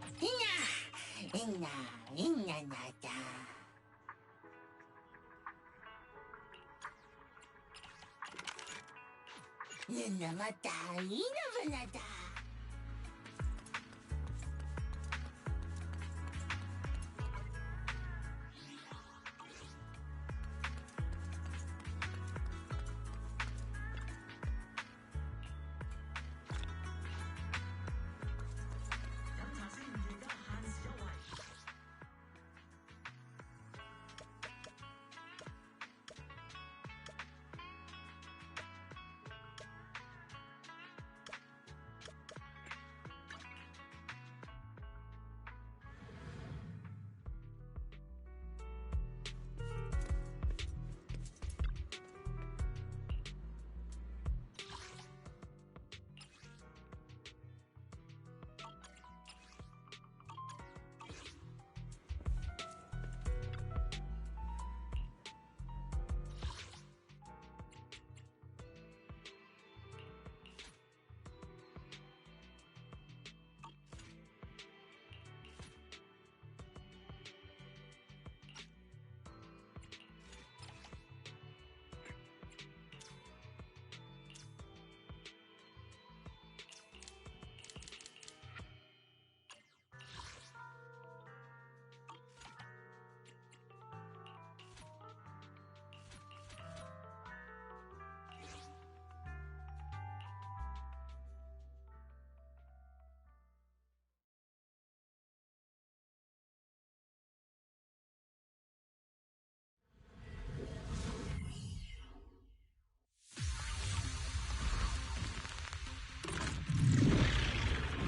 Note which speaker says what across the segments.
Speaker 1: いな、いななだ。ぬなまたいいなばなだ。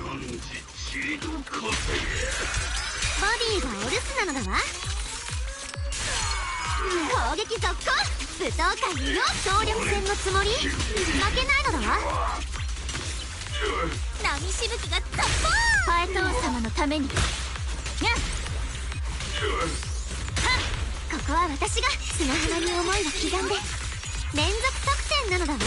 Speaker 2: ボディがお留守なのだわ。攻撃続行。武闘会利用。総力戦のつもり。負けないのだわ。波しぶきが突破。ファエト王様のために。にゃん。ここは私が砂浜に思いを刻んで連続得点なのだわ。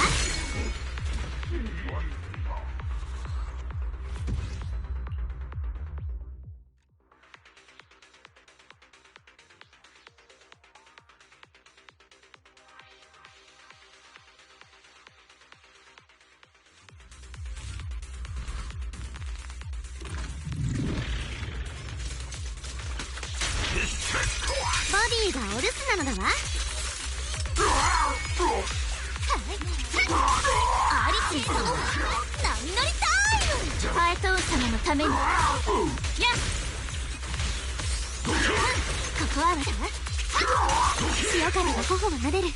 Speaker 2: ボディがお留守なのだわ。アリチェの波乗りタイム。ファエト王様のために。やっここは私だわ。塩辛が頬を撫でる。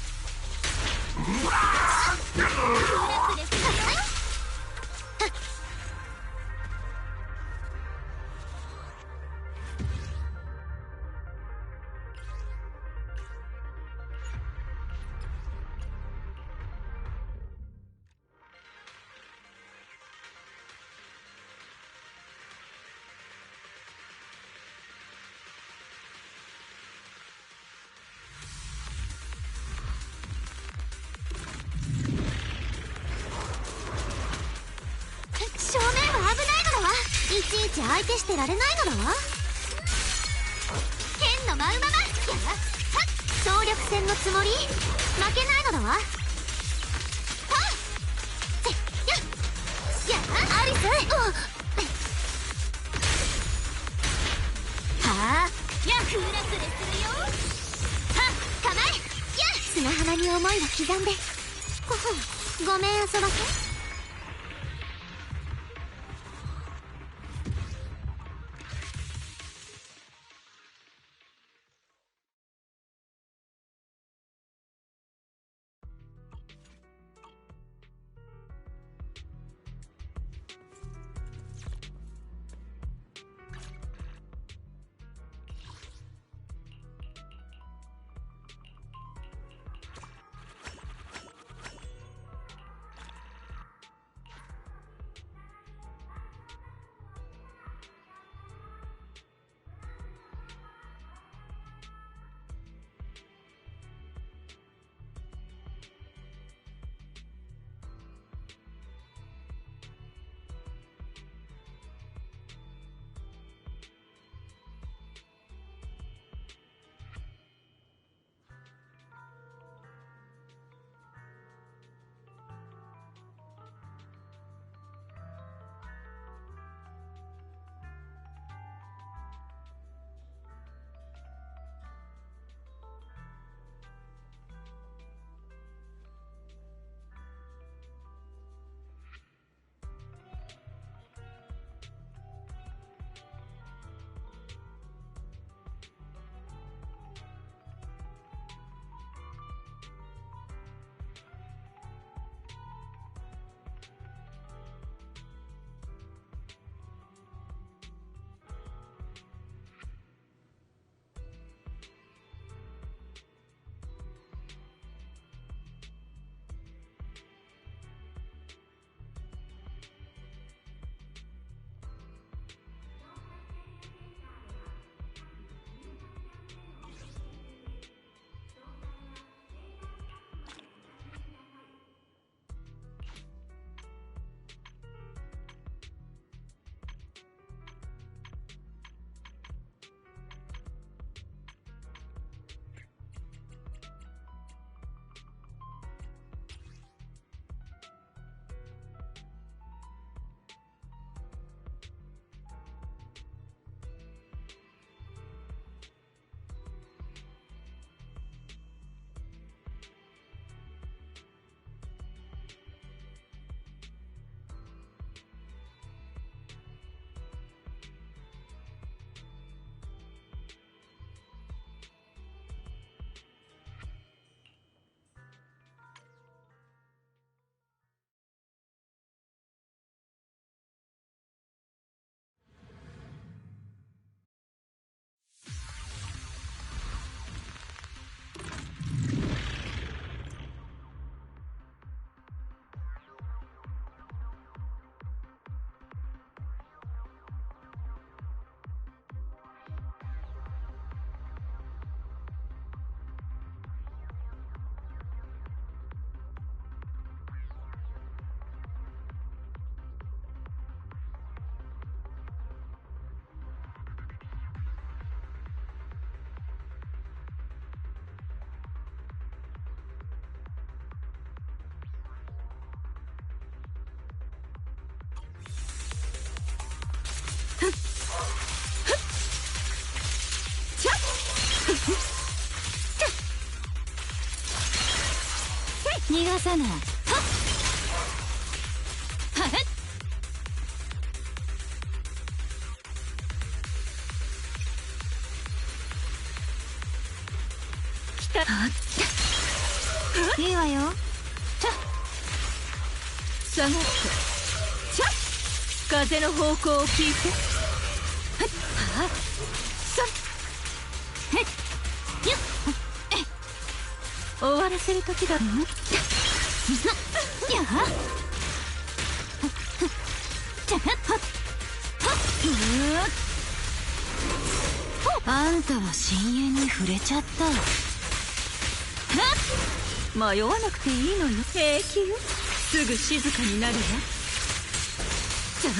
Speaker 2: 正面は危ないのだわ。いちいち相手してられないのだわ。剣の舞うまま。総力戦のつもり。負けないのだわ。はっアリス。はあやクラクレするよ。はっ構え。砂浜に思いを刻んで。ごめん遊ばせ。逃がさない。はっはっ来た。いいわよ。下がって。風の方向を聞いて。はっさっよっ終わらせる時だ。んやはっじゃはっあんたは深淵に触れちゃった。迷わなくていいのよ。平気よ。すぐ静かになるわ。じゃあ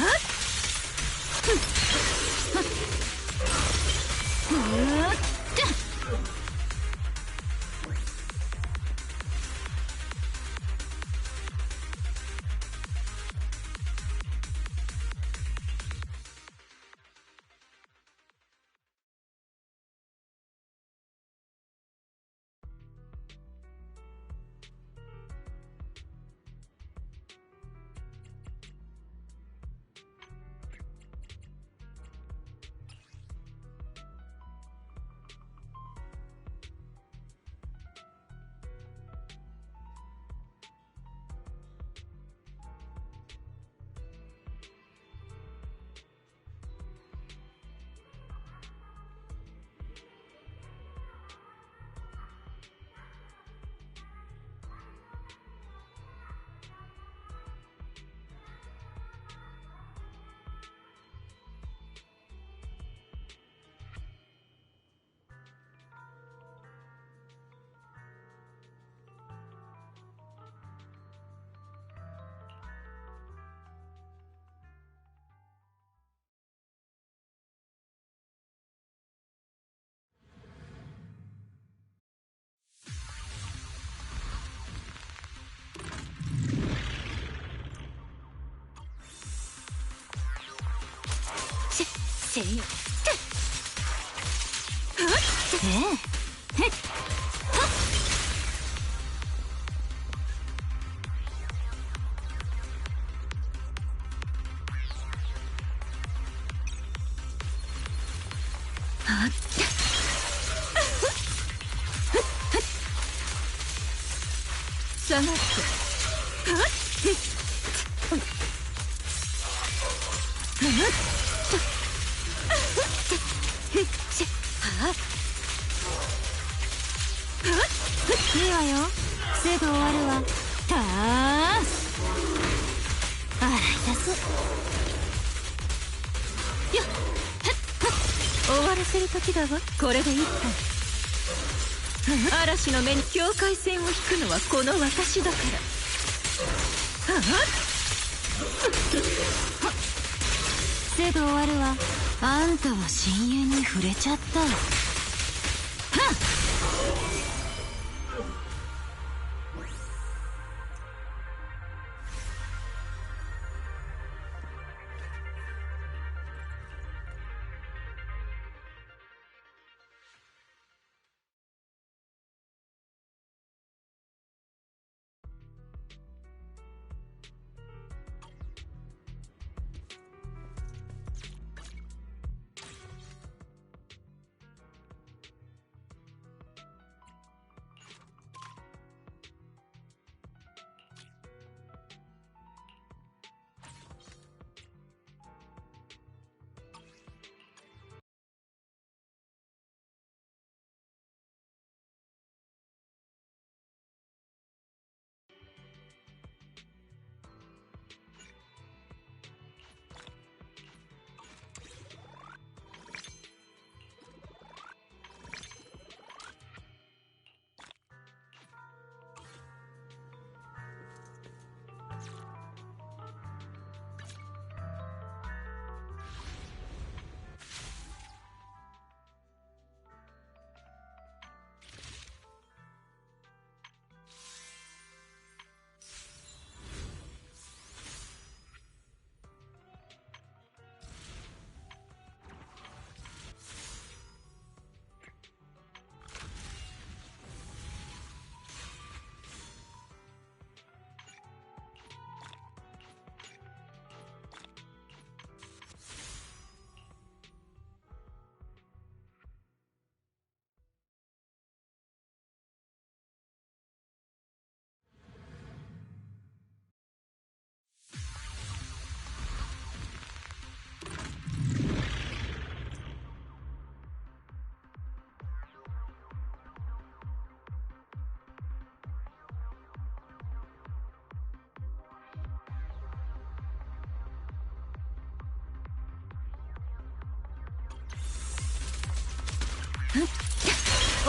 Speaker 2: せよ。下がって。いいわよ。すぐ終わるわ。たあ洗い出すよっ。終わらせる時だわ。これで一本。嵐の目に境界線を引くのはこの私だから。すぐ終わるわ。あんたは深淵に触れちゃった。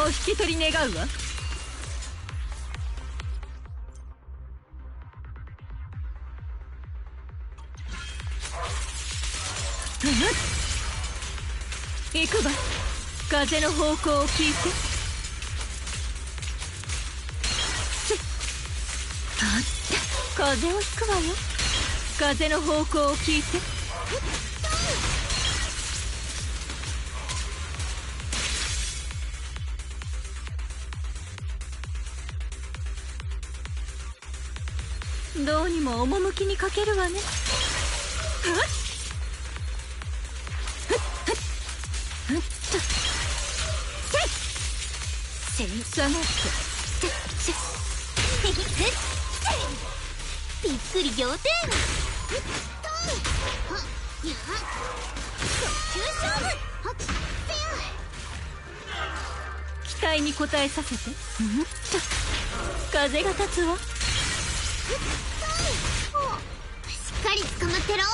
Speaker 3: お引き取り願うわ。行くわ。風の方向を聞いて。風邪をひくわよ。風の方向を聞いて。どうにも趣に欠けるわね。下がって。
Speaker 2: びっくり仰天。
Speaker 3: 期待に応えさせて。風が立つわ。
Speaker 2: しっかり捕まってろ。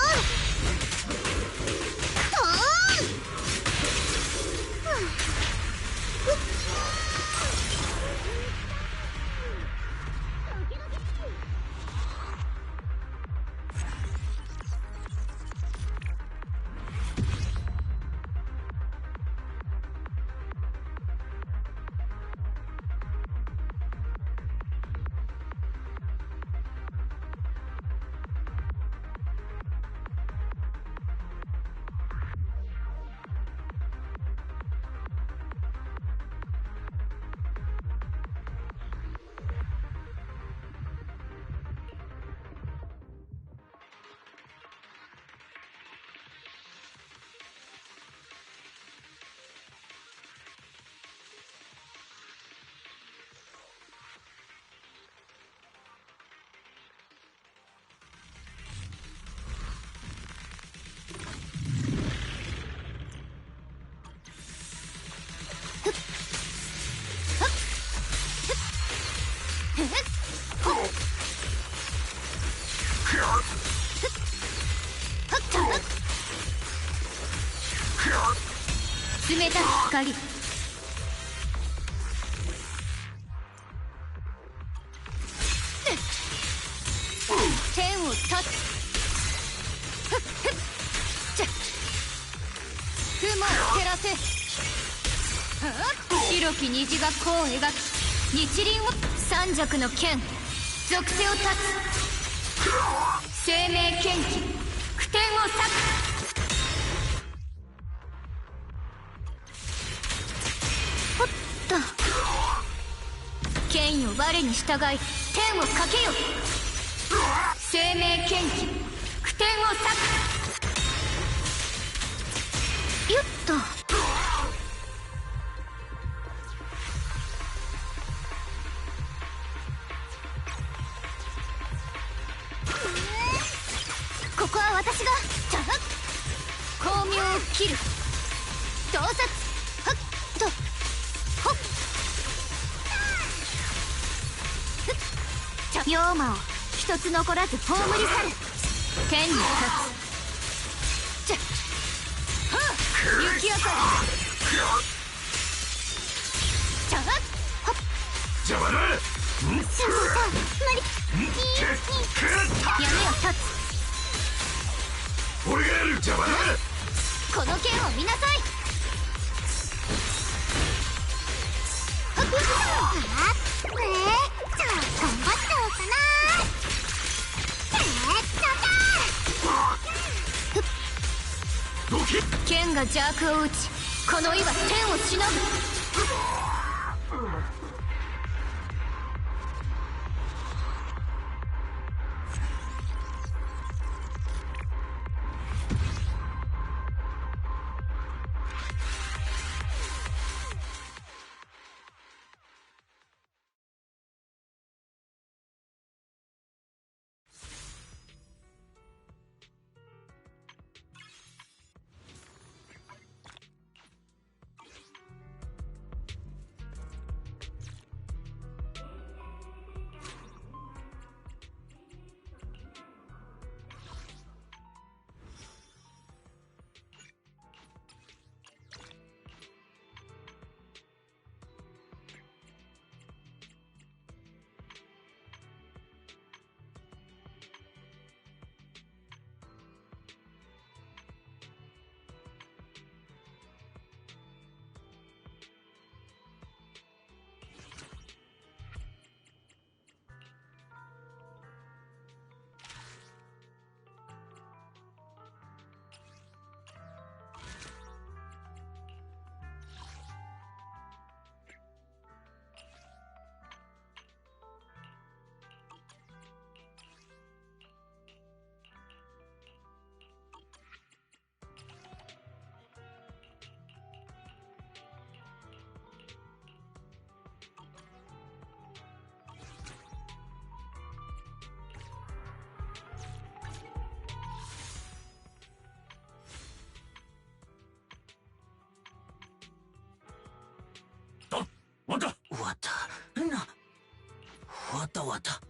Speaker 2: 冷たい光。天を立つ。雲を照らせ。白き虹が弧を描き、日輪を。三尺の剣、属性を断つ。生命剣気、句点を裂く。剣よ我に従い天をかけよ。生命剣気、句点を裂く。よっと。ここは私が光明を切る。洞察。はっとほっ。妖魔を一つ残らず葬り去る。天に立つ。雪明かり。ちゃっ
Speaker 4: 邪魔だ。
Speaker 2: 無理。やめよ立つ。
Speaker 4: 俺がやる。邪魔だ。
Speaker 2: この剣を見なさい。頑張っちゃおうかな。剣が邪悪を打ち、この意は天をしのぐ。
Speaker 1: わた。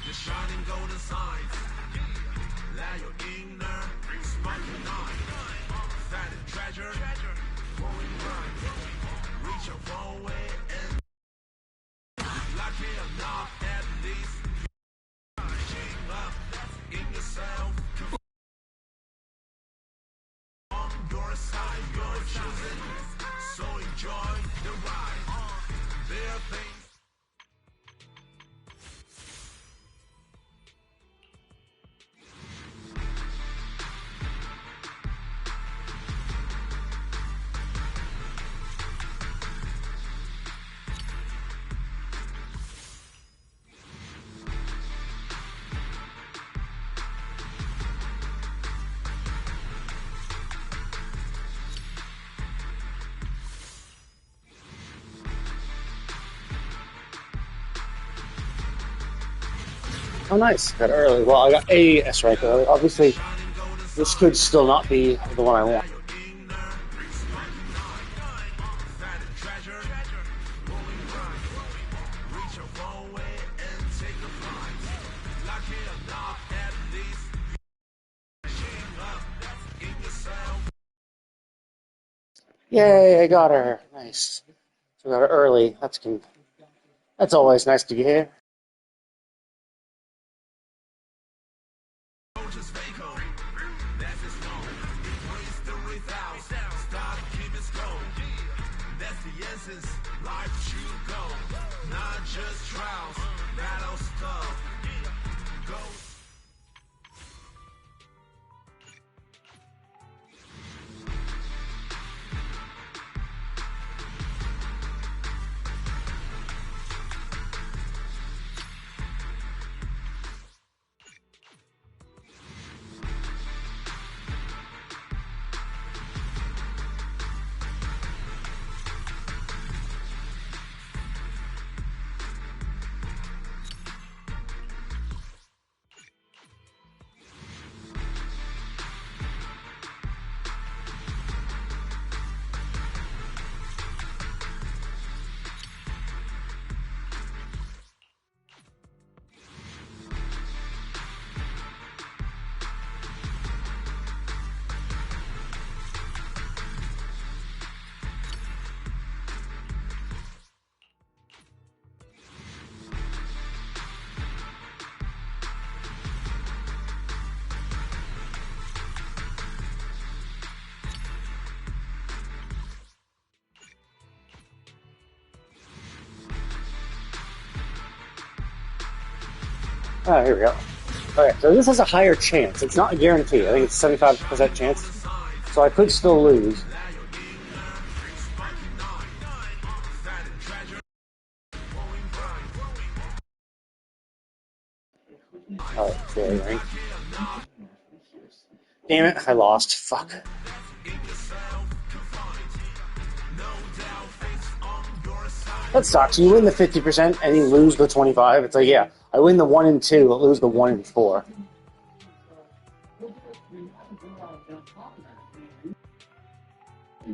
Speaker 4: The shining golden signs. Let your inner sparking night. Find a treasure, going right. Reach your full way and lucky or not, at least you're up in yourself. On your side, you're choosing. So enjoy the ride. There are things.
Speaker 5: Oh, nice. Got early. Well, I got a S rank early. Obviously, this could still not be the one I want. Yay, I got her. Nice. So I got her early. That's always nice to hear.
Speaker 4: Life should go, not just trials, battle stuff. Go.
Speaker 5: Oh, here we go. Okay, so this has a higher chance. It's not a guarantee. I think it's 75% chance. So I could still lose. Oh, okay. Damn it, I lost. Fuck. That sucks. You win the 50% and you lose the 25. It's like, yeah, I win the 1 and 2, but lose the 1 and 4.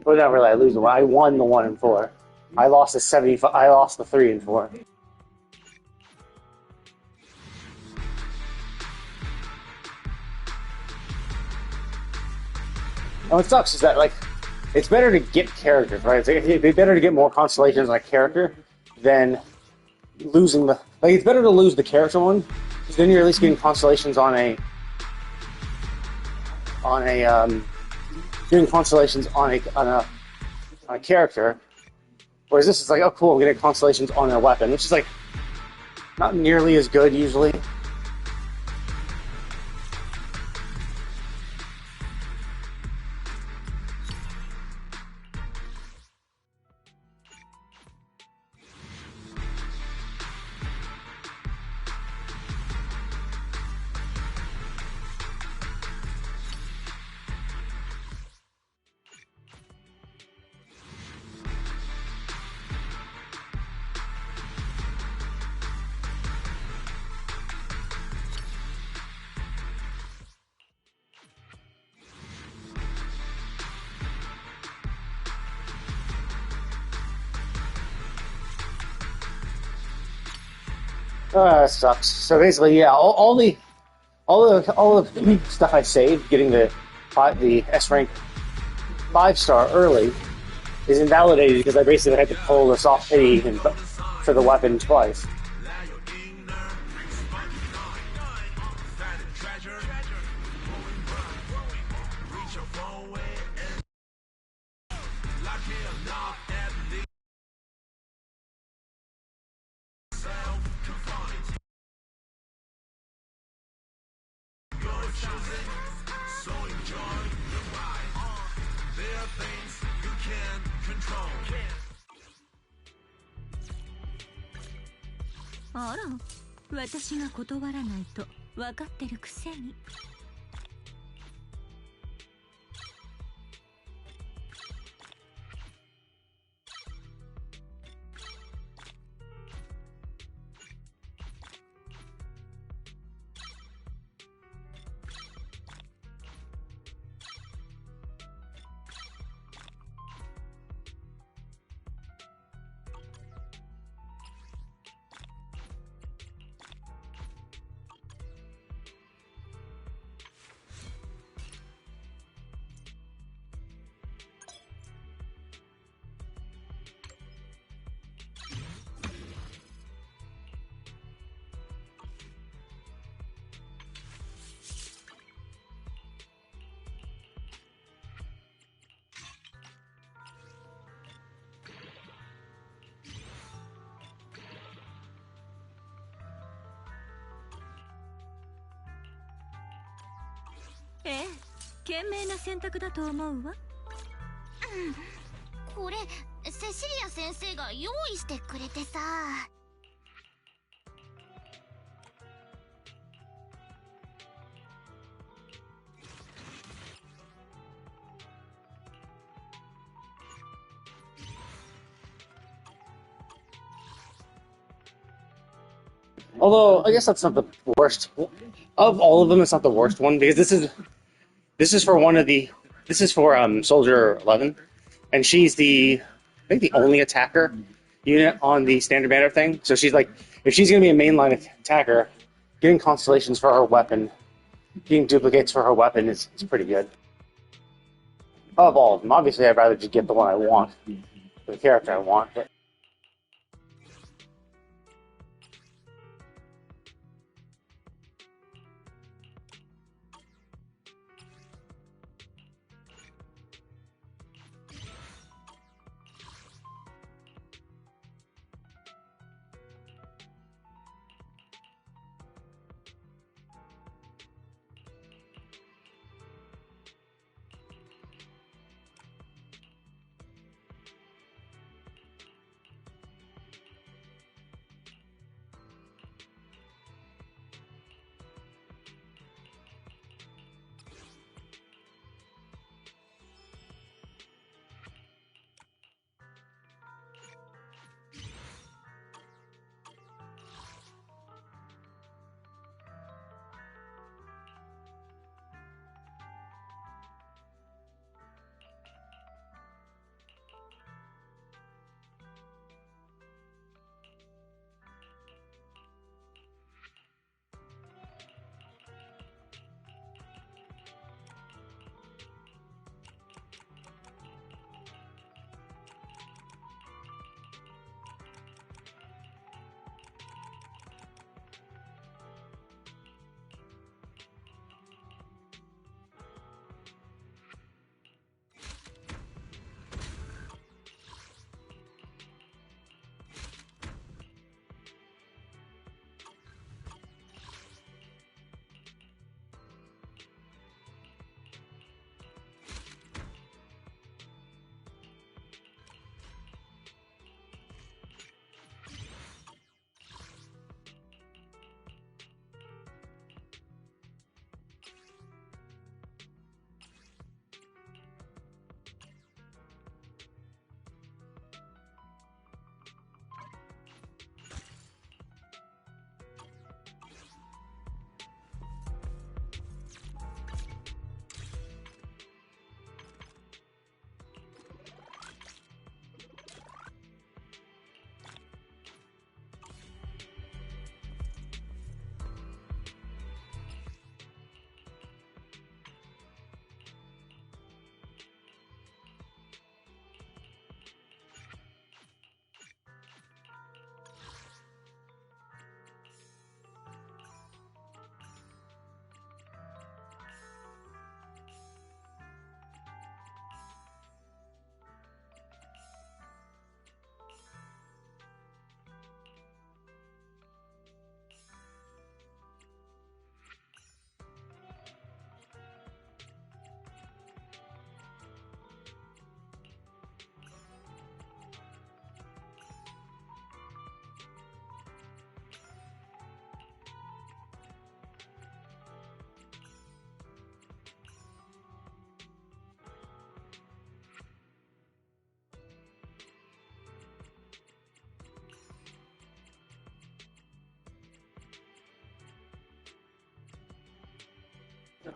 Speaker 5: But not really. I lose the 1. I won the 1 and 4. I lost the 75. I lost the 3 and 4. And what sucks is that, like, it's better to get characters, right? It'd be better to get more constellations on a character than losing the. Like, it's better to lose the character one, because then you're at least getting constellations on a. Doing constellations on a character. Whereas this is like, oh cool, I'm getting constellations on a weapon, which is like not nearly as good usually. Sucks. So basically, yeah, all the stuff I saved, getting the S rank 5-star early, is invalidated because I basically had to pull the soft pity for the weapon twice.
Speaker 3: あら、私が断らないと分かってるくせに。ええ、賢明な選択だと思うわ。
Speaker 2: これセシリア先生が用意してくれてさ。
Speaker 5: Although I guess that's not the worst of all of them. It's not the worst one because this is for Soldier 11, and she's I think the only attacker unit on the standard banner thing. So she's like, if she's gonna be a mainline attacker, getting constellations for her weapon, getting duplicates for her weapon is pretty good. Of all of them, obviously I'd rather just get the one I want, the character I want, but.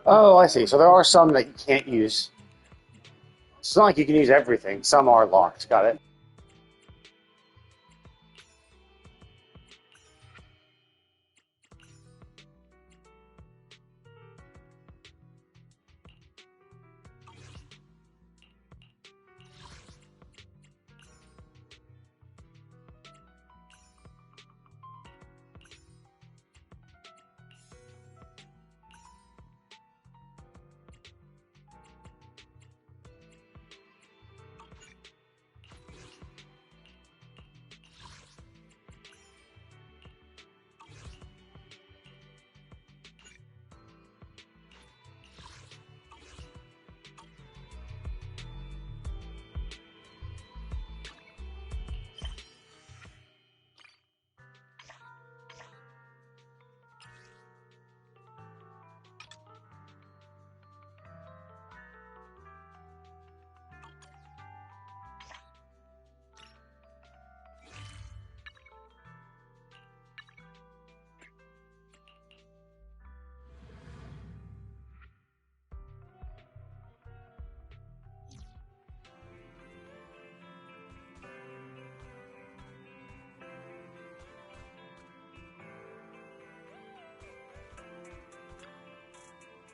Speaker 5: Oh, I see. So there are some that you can't use. It's not like you can use everything. Some are locked. Got it.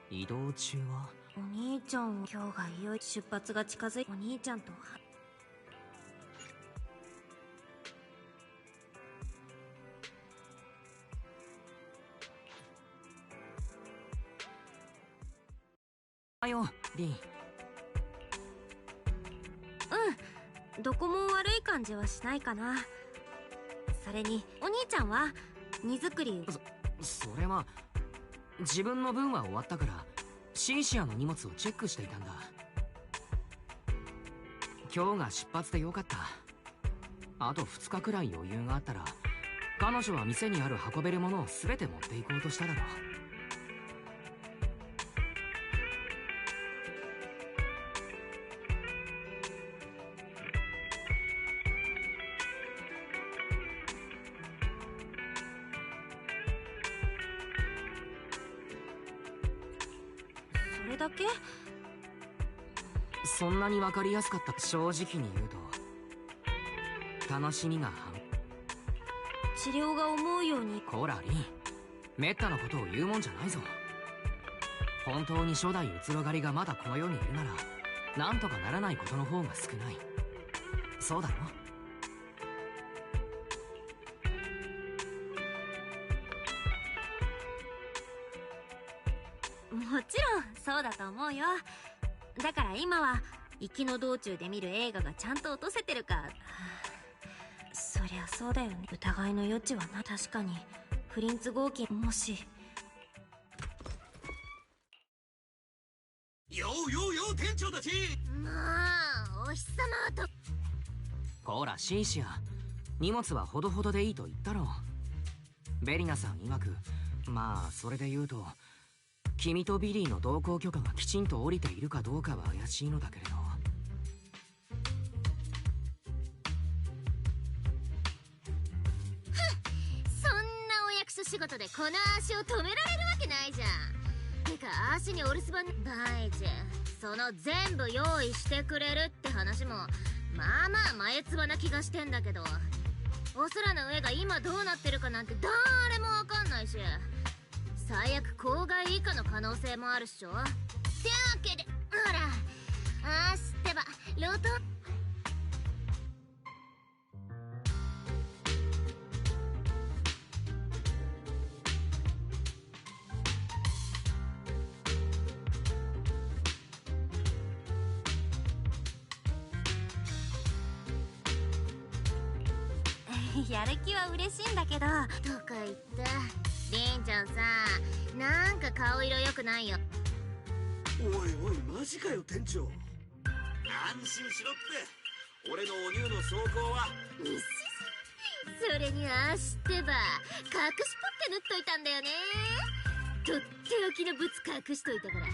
Speaker 3: お兄ちゃん、今日がいよいよ出発が近づい、お兄ちゃんと
Speaker 6: よ、リン。
Speaker 3: どこも悪い感じはしないかな。それにお兄ちゃんは荷造り。
Speaker 6: それは自分の分は終わったからシンシアの荷物をチェックしていたんだ。今日が出発でよかった。あと2日くらい余裕があったら彼女は店にある運べるものを全て持っていこうとしただろう。
Speaker 3: それだけ？
Speaker 6: そんなに分かりやすかった。正直に言うと楽しみが半分。
Speaker 3: 治療が思うように。
Speaker 6: こらリン、めったなことを言うもんじゃないぞ。本当に初代うつろ狩りがまだこの世にいるならなんとかならないことの方が少ない。そうだろ？
Speaker 3: もちろんそうだと思うよ。だから今は行きの道中で見る映画がちゃんと落とせてるか。そりゃそうだよね。疑いの余地はな。確かにフリンツ合金もし。
Speaker 4: ようようよう店長たち。
Speaker 2: まあお日様と。
Speaker 6: こらシンシア、荷物はほどほどでいいと言ったろう。ベリナさん曰く、まあそれで言うと君とビリーの同行許可がきちんと下りているかどうかは怪しいのだけれど。
Speaker 2: そんなお役所仕事でこの足を止められるわけないじゃん。てか足にお留守番大事。その全部用意してくれるって話もまあまあ前つばな気がしてんだけど、お空の上が今どうなってるかなんて誰もわかんないし、最悪公害以下の可能性もあるっしょ。ってわけでほら、あーすってばロト
Speaker 3: やる気は嬉しいんだけど。
Speaker 2: とか言ってリンちゃんさ、なんか顔色良くないよ。
Speaker 4: おいおいマジかよ店長。安心しろって。俺のお乳の走行は
Speaker 2: それに足ってば隠しポッケ塗っといたんだよね。とっておきのブツ隠しといたから。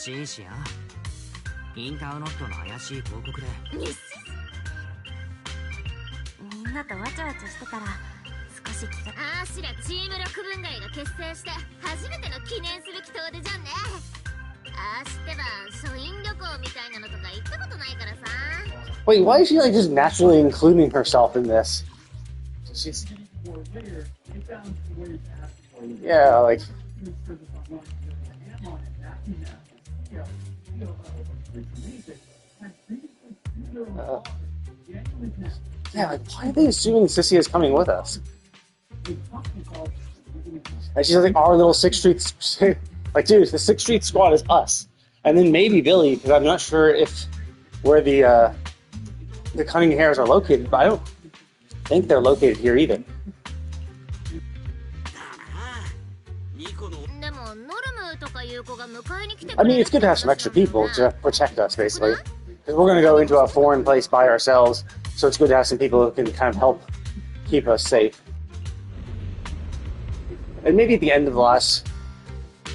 Speaker 6: シンシア、インターノットの怪しい広告で
Speaker 3: みんなとわちゃわちゃしてたら少し気が。
Speaker 2: あーしらチーム6分街が結成して初めての記念すべき遠出じゃんね。あー知ってば書院旅行みたいなのとか行ったことないからさ。
Speaker 5: Wait, why is she like just naturally including herself in this? She's... Yeah, like... Yeah, like, why are they assuming Sissy is coming with us? And she's like, our little 6th Street... Like, dude, the 6th Street squad is us. And then maybe Billy, because I'm not sure if where the Cunning Hares are located, but I don't think they're located here either.
Speaker 2: でもノルムとかいう子が迎えに来て
Speaker 5: I mean, it's good to have some extra people to protect us, basically. Because we're going to go into a foreign place by ourselves, so it's good to have some people who can kind of help keep us safe. And maybe at the end of the last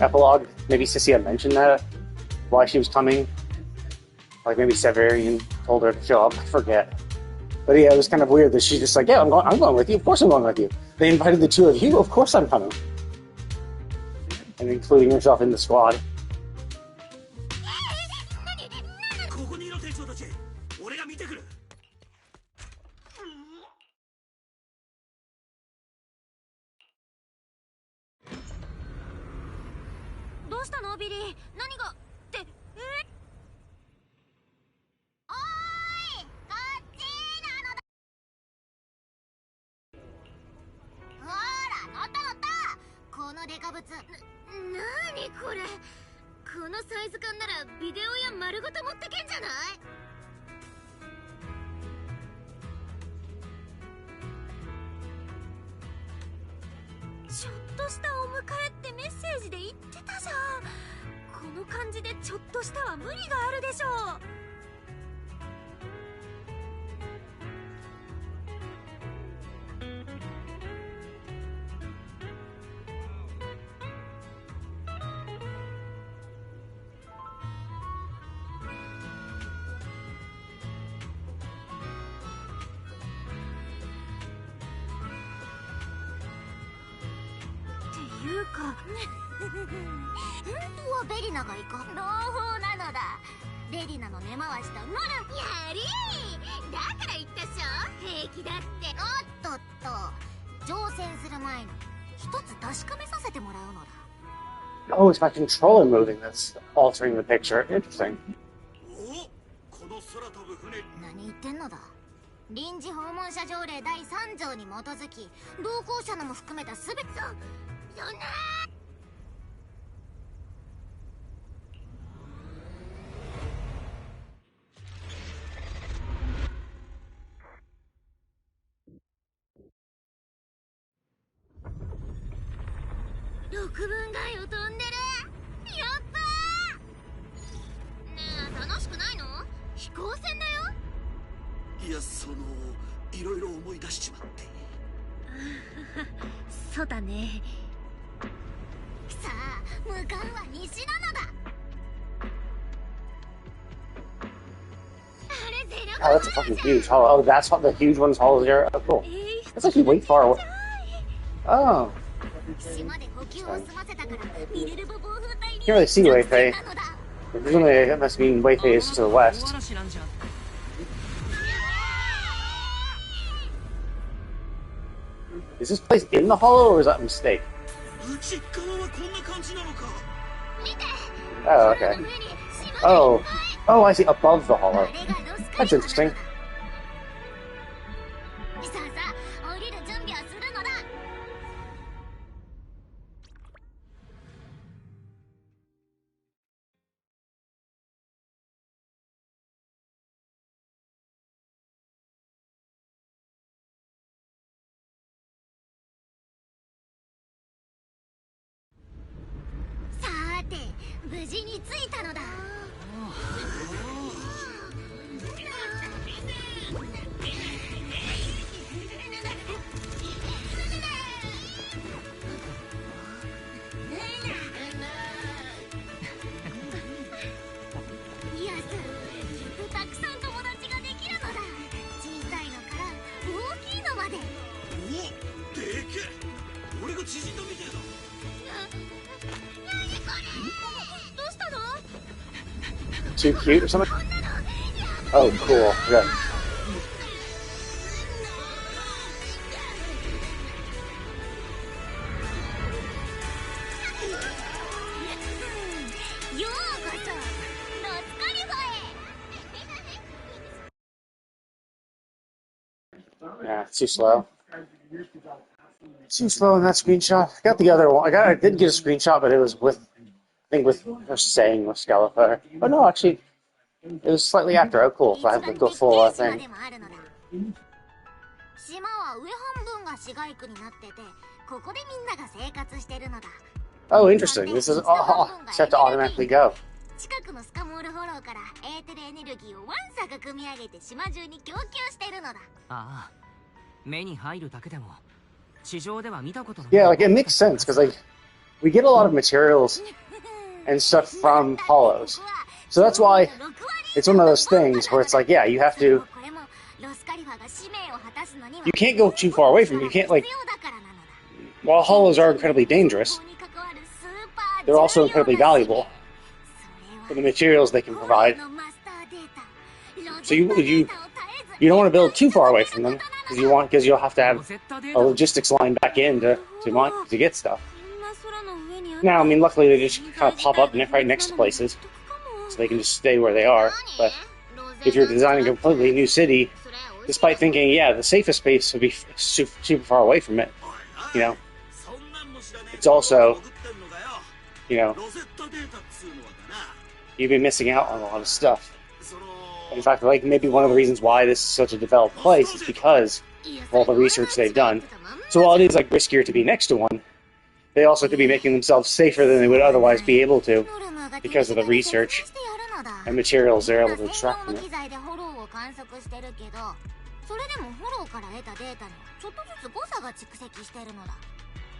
Speaker 5: epilogue, maybe Sissy had mentioned that, why she was coming. Like maybe Severian told her to show up, I forget. But yeah, it was kind of weird that she's just like, yeah, I'm going with you, of course I'm going with you. They invited the two of you, of course I'm coming. And including herself in the squad.
Speaker 4: ここにいろ店長たち、俺が見てくる。
Speaker 3: どうしたのビリー？何がっておーい、こっちなのだ。ほら乗った乗った。このデカブツ。
Speaker 2: なにこれ。このサイズ感ならビデオや丸ごと持ってけんじゃない。
Speaker 3: ちょっとしたお迎えってメッセージで言ってたじゃん。この感じでちょっとしたは無理があるでしょう。いうか本当はベリナが行かん朗報なのだ。ベリナの根回しとノル
Speaker 2: やりー。だから言ったっしょ、平気だって。
Speaker 3: おっとっと、乗船する前に一つ確かめさせてもらうのだ。
Speaker 5: Oh, it's my controller moving that's altering the picture. Interesting.
Speaker 4: お、この空飛ぶ船。
Speaker 3: 何言ってんのだ。臨時訪問者条例第3条に基づき同行者のも含めた全てそんな
Speaker 2: 6分街を飛んでる。やったー。ねえ楽しくないの？飛行船だよ。
Speaker 4: いや、いろいろ思い出しちまって。
Speaker 3: そうだね。さあ向かうは西なのだ。
Speaker 2: あれゼロ。
Speaker 5: Oh, that's a fucking huge hollow. Oh, that's what the huge one's hollow there. Oh, cool. That's actually way far away. Oh.
Speaker 3: 島で補給を済ませたからミレルボ防風隊に
Speaker 5: Can't really see Wayfei. Presumably, it must mean Wayfei is to the west. Is this place in the hollow, or is that a mistake?
Speaker 4: 内側はこんな感じなのか。
Speaker 5: Oh, okay. Oh. Oh, I see. Above the hollow. That's interesting.
Speaker 3: さあさあ降りる準備はするのだ。さーて無事に着いたのだ。
Speaker 5: too cute or something? Oh, cool. Good. Yeah, it's too slow. Too slow in that screenshot. I got the other one. I did get a screenshot, but it was with, I think, with her saying with Skeletor. Oh no, actually, it was slightly after. Oh, cool. So I have the full thing.
Speaker 2: 島は上半分が市街区になってて、ここでみんなが生活してるのだ。
Speaker 5: Oh, interesting. This is set to automatically go.
Speaker 2: 近くのスカモールホローからエーテルエネルギーをワンサが組み上げて島中に供給してるのだ。
Speaker 6: ああ、目に入るだけでも地上では見たことない。
Speaker 5: Yeah, like it makes sense because like we get a lot of materials and stuff from hollows, so that's why it's one of those things where it's like, yeah, you have to. You can't go too far away from it. You can't like. While hollows are incredibly dangerous, they're also incredibly valuable for the materials they can provide. So you don't want to build too far away from them because you'll have to have a logistics line back in to get stuff. Now, I mean, luckily they just kind of pop up right next to places, so they can just stay where they are. But if you're designing a completely new city, despite thinking, yeah, the safest space would be super far away from it, you know, it's also, you know, you've been missing out on a lot of stuff. In fact, like maybe one of the reasons why this is such a developed place is because of all the research they've done. So while it is like riskier to be next to one, they also could be making themselves safer than they would otherwise be able to because of the research and materials they're able to extract from it.
Speaker 2: それでもフォローから得たデータにちょっとずつ誤差が蓄積しているのだ。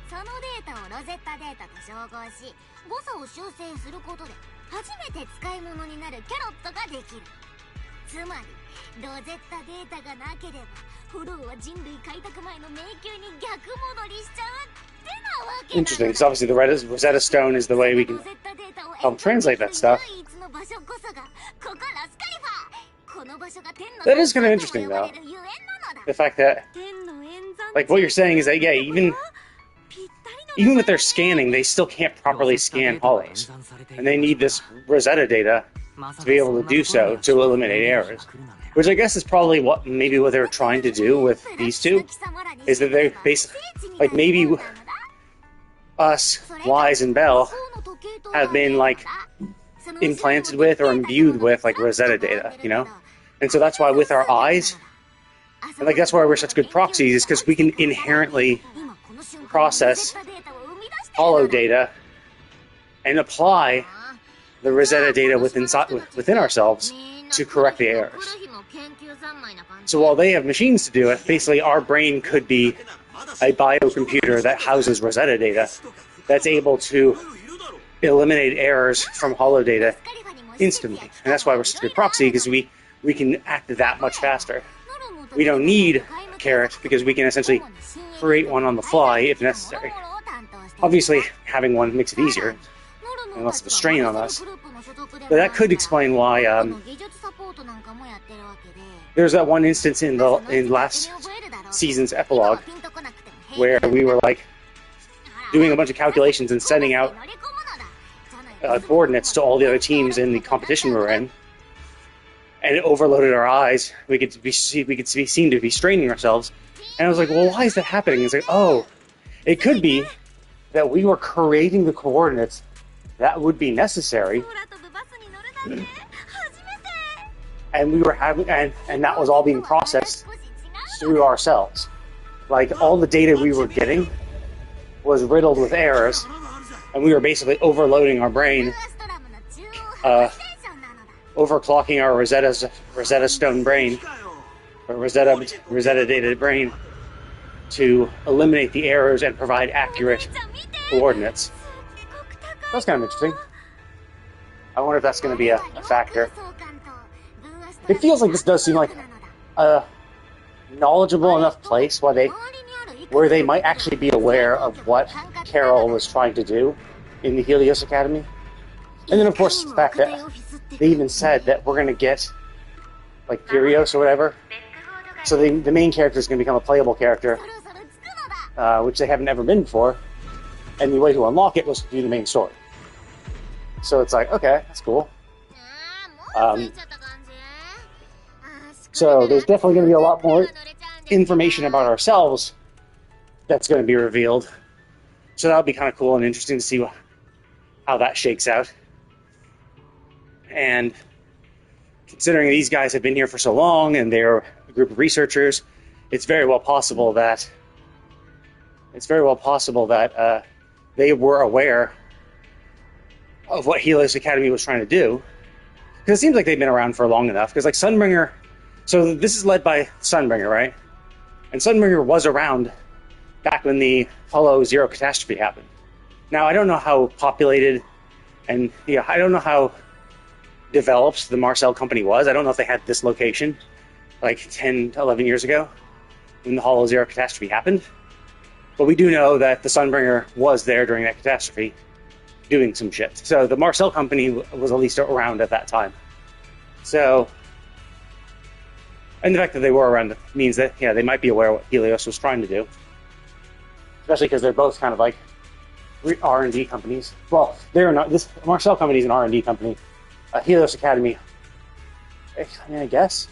Speaker 2: そのデータをロゼッタデータと照合し、誤差を修正することで初めて使い物になるキャロットができる。つまりロゼッタデータがなければフォローは人類開拓前の迷宮に逆戻りしちゃうってなわけだ。
Speaker 5: Interesting, because obviously the Rosetta Stone is the way we can help translate that stuff. That is kind of interesting, though. The fact that, like, what you're saying is that, yeah, even with their scanning, they still can't properly scan hollows. And they need this Rosetta data to be able to do so, to eliminate errors. Which I guess is probably what they were trying to do with these two, is that they're basically, like, maybe us, Wise and Bell, have been, like, implanted with or imbued with, like, Rosetta data, you know? And so that's why with our eyes, and like that's why we're such good proxies, is because we can inherently process hollow data and apply the Rosetta data within ourselves to correct the errors. So while they have machines to do it, basically our brain could be a biocomputer that houses Rosetta data that's able to eliminate errors from hollow data instantly. And that's why we're such a good proxy, because we can act that much faster. We don't need a carrot because we can essentially create one on the fly if necessary. Obviously, having one makes it easier and less of a strain on us. But that could explain why there's that one instance in last season's epilogue where we were like doing a bunch of calculations and sending out coordinates to all the other teams in the competition we were in. And it overloaded our eyes. We could be seen to be straining ourselves. And I was like, well, why is that happening? It's like, oh, it could be that we were creating the coordinates that would be necessary. And we were having, and that was all being processed through ourselves. Like, all the data we were getting was riddled with errors, and we were basically overloading our brain, overclocking our Rosetta Stone brain, or Rosetta data brain, to eliminate the errors and provide accurate coordinates. That's kind of interesting. I wonder if that's going to be a factor. It feels like this does seem like a knowledgeable enough place where they might actually be aware of what Carol was trying to do in the Helios Academy. And then, of course, the fact that they even said that we're gonna get like Kyrios or whatever. So the main character is gonna become a playable character, which they haven't ever been before. And the way to unlock it was to do the main story. So it's like, okay, that's cool. So there's definitely going to be a lot more information about ourselves that's going to be revealed. So that'll be kind of cool and interesting to see how that shakes out. And considering these guys have been here for so long and they're a group of researchers, it's very well possible that they were aware of what Helios Academy was trying to do. Because it seems like they've been around for long enough. Because like Sunbringer, so this is led by Sunbringer, right? And Sunbringer was around back when the Apollo Zero catastrophe happened. Now, I don't know how populated and I don't know how developed the Marcel company was. I don't know if they had this location like 10, 11 years ago when the Apollo Zero catastrophe happened. But we do know that the Sunbringer was there during that catastrophe doing some shit. So the Marcel company was at least around at that time. So, and the fact that they were around means that, they might be aware of what Helios was trying to do. Especially because they're both kind of like R&D companies. Well, they're not. This Marcel company is an R&D company. Helios Academy, I guess.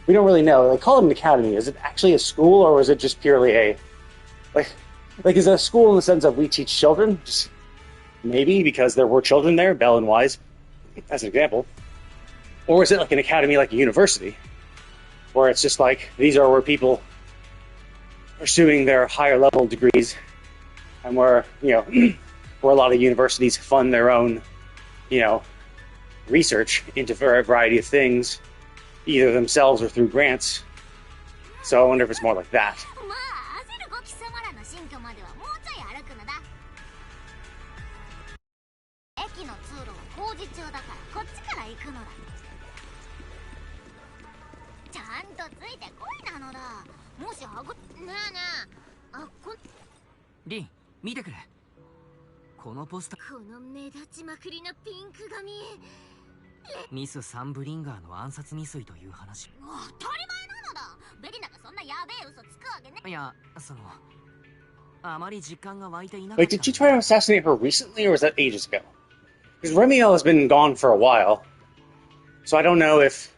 Speaker 5: We don't really know. They call it an academy. Is it actually a school, or is it just purely a like is it a school in the sense of we teach children? Just maybe because there were children there, Bell and Wise, as an example. Or is it like an academy, like a university, where it's just like these are where people pursuing their higher level degrees, and where where a lot of universities fund their own research into a variety of things, either themselves or through grants. So I wonder if it's more like that.
Speaker 6: Lin, 見てくれ。このポスター。
Speaker 2: この目立ちまくりなピンク髪。
Speaker 6: ミス・サンブリンガーの暗殺未遂という話。
Speaker 2: 当たり前なのだ。ベリナがそんなやべえ嘘つくわけね。
Speaker 6: いや、あまり実感が湧いていなかった。
Speaker 5: Wait, did she try to assassinate her recently, or was that ages ago? Because Remiel has been gone for a while, so I don't know if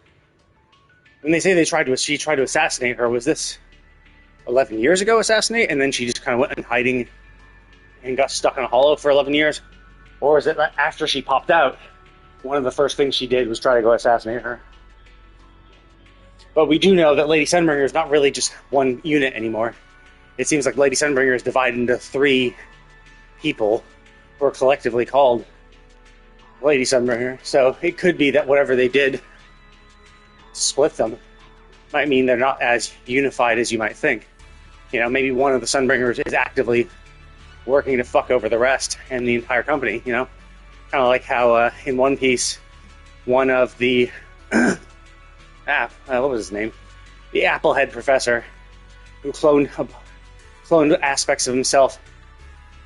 Speaker 5: when they say she tried to assassinate her, was this 11 years ago assassinate, and then she just kind of went in hiding and got stuck in a hollow for 11 years? Or is it that after she popped out, one of the first things she did was try to go assassinate her? But we do know that Lady Sunbringer is not really just one unit anymore. It seems like Lady Sunbringer is divided into 3 people who are collectively called Lady Sunbringer. So it could be that whatever they did split them might mean they're not as unified as you might think. Maybe one of the Sunbringers is actively working to fuck over the rest and the entire company, Kind of like how in One Piece, one of the... what was his name? The Applehead Professor, who cloned aspects of himself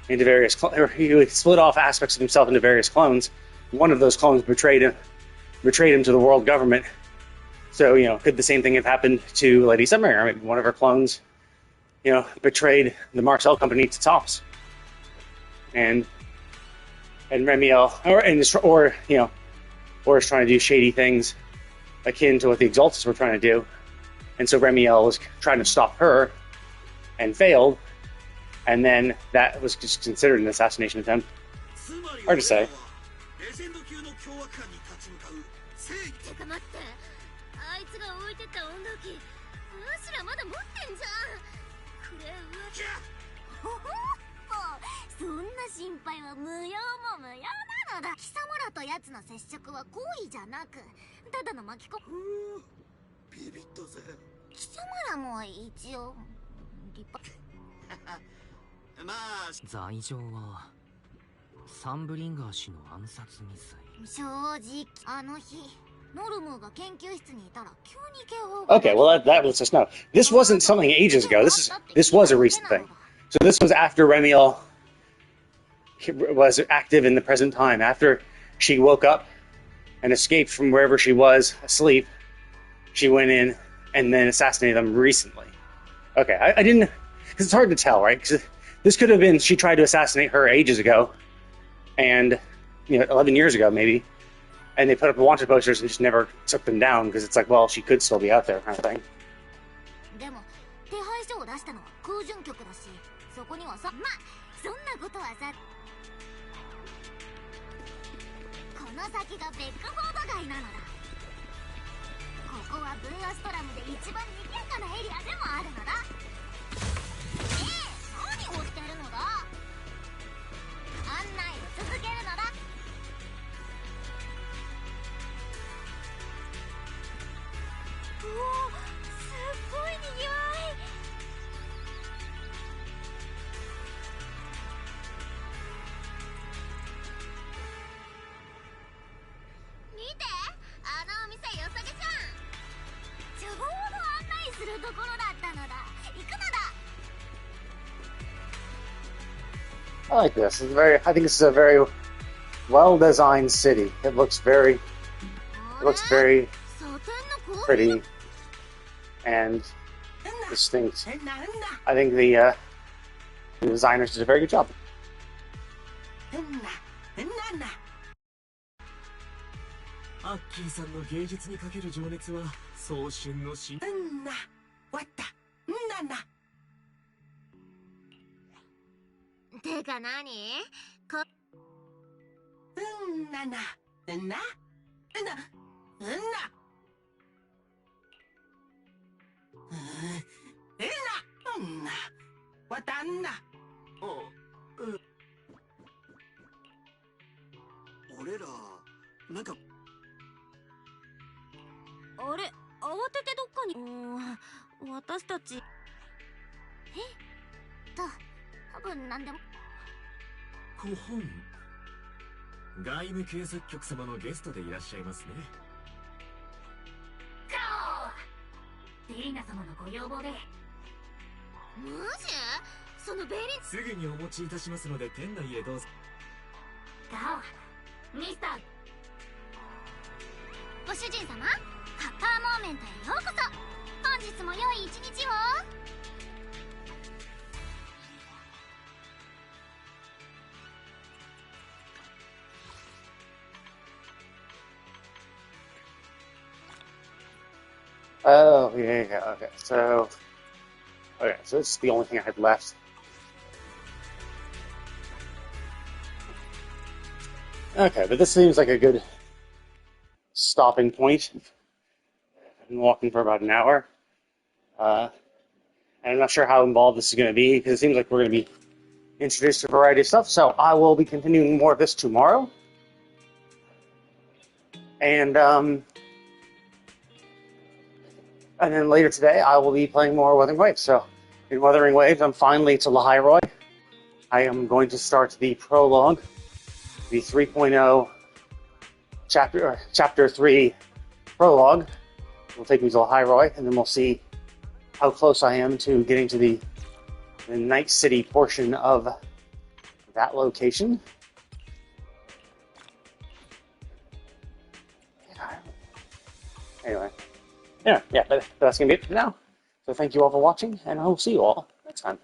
Speaker 5: into various... he split off aspects of himself into various clones. One of those clones betrayed him to the world government. So, could the same thing have happened to Lady Sunbringer? Maybe one of her clones, betrayed the Marcel company to tops. And Remiel, or is trying to do shady things akin to what the Exaltus were trying to do. And so Remiel was trying to stop her and failed. And then that was just considered an assassination attempt. Hard to say. Okay, well that lets us know. This wasn't something ages ago. This was a recent thing. So this was after Remiel was active in the present time, after she woke up and escaped from wherever she was asleep. She went in and then assassinated them recently. Okay, I didn't, because it's hard to tell, right? Because this could have been she tried to assassinate her ages ago, and 11 years ago maybe, and they put up wanted posters and just never took them down because it's like, well, she could still be out there, kind of thing.
Speaker 2: でも手配書を出したのは空準局だし、そこにはさ、まあそんなことはさ、この先がベックフォード街なのだ。ここはブーアストラムで一番賑やかなエリアでもあるのだ。何をしてるのだ。案内を続けるのだ。うお、すっごいにぎわい。見て、あのお店よさげじゃん。ちょうど案内するところだったのだ。行くのだ。
Speaker 5: I like this. I think this is a very well-designed city. It looks very pretty and distinct. I think the designers did a very good job.
Speaker 7: アッキーさんの芸術にかける情熱は早春のし
Speaker 2: てか何こ
Speaker 8: 俺らなんか
Speaker 3: あれ、慌ててどっかに。私たち。
Speaker 2: 多分何でも。
Speaker 7: 古本外務警察局様のゲストでいらっしゃいますね。
Speaker 2: ベリナ様のご要望で。マジ？そのベリン
Speaker 7: すぐにお持ちいたしますので店内へどうぞ。
Speaker 2: ガオ、ミスターご主人様、ハッパーモーメントへようこそ。本日も良い一日を。
Speaker 5: Oh, yeah, okay. So this is the only thing I had left. Okay, but this seems like a good stopping point. I've been walking for about an hour. And I'm not sure how involved this is going to be, because it seems like we're going to be introduced to a variety of stuff. So I will be continuing more of this tomorrow. And then later today, I will be playing more Wuthering Waves. So, in Wuthering Waves, I'm finally to Lahairoi. I am going to start the prologue, the 3.0 chapter 3 prologue. Will take me to Lahairoi, and then we'll see how close I am to getting to the Night City portion of that location. Anyway. Yeah, but that's going to be it for now. So thank you all for watching, and I will see you all next time.